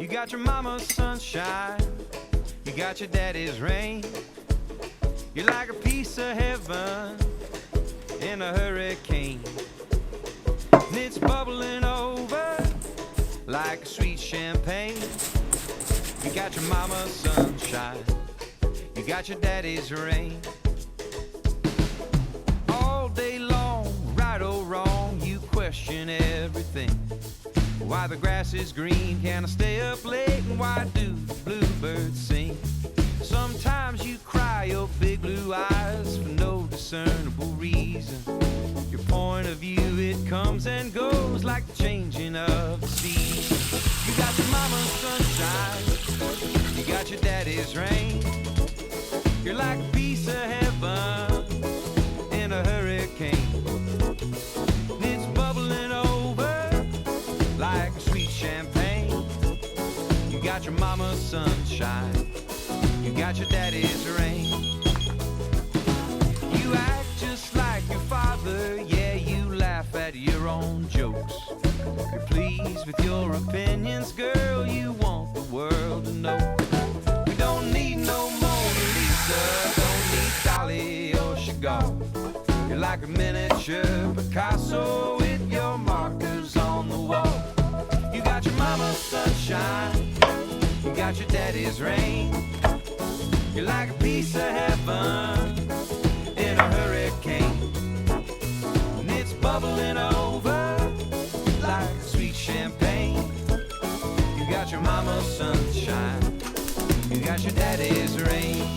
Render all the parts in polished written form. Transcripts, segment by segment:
You got your mama's sunshine, you got your daddy's rain. You're like a piece of heaven in a hurricane, and it's bubbling over like a sweet champagne. You got your mama's sunshine, you got your daddy's rain. All day long, right or wrong, you question everything. Why the grass is green, can I stay up late, and why do the bluebirds sing? Sometimes you cry your big blue eyes for no discernible reason. Your point of view, it comes and goes like the changing of the seasons. You got your mama's sunshine, you got your daddy's rain. You're like a piece of heaven in a hurricane, and it's bubbling over like sweet champagne. You got your mama's sunshine, you got your daddy's rain. You act just like your father, yeah, you laugh at your own jokes. You're pleased with your opinions, girl, you want the world to know. We don't need no Mona Lisa, don't need Dali or Chagall. You're like a miniature Picasso with your markers on the wall. You got your mama's sunshine, you got your daddy's rain. You're like a piece of heaven in a hurricane, and it's bubbling over like sweet champagne. You got your mama's sunshine, you got your daddy's rain.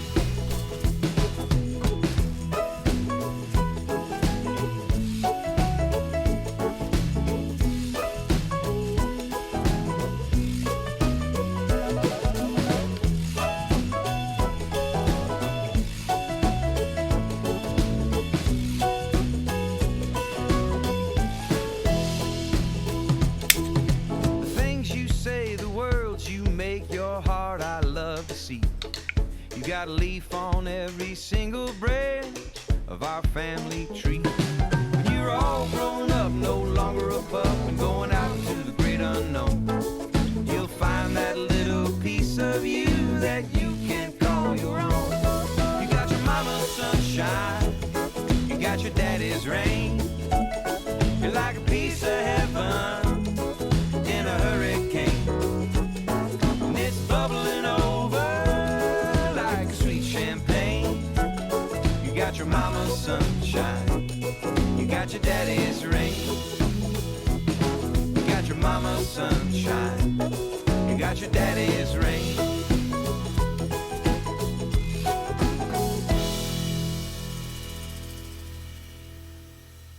You got a leaf on every single branch of our family tree. When you're all grown up, no longer a pup and going out into the great unknown, you'll find that little piece of you that you can call your own. You got your mama's sunshine, you got your daddy's rain. You're like a piece of heaven in a hurricane, and it's bubbling over like sweet champagne. You got your mama's sunshine, you got your daddy's rain. You got your mama's sunshine, you got your daddy's rain.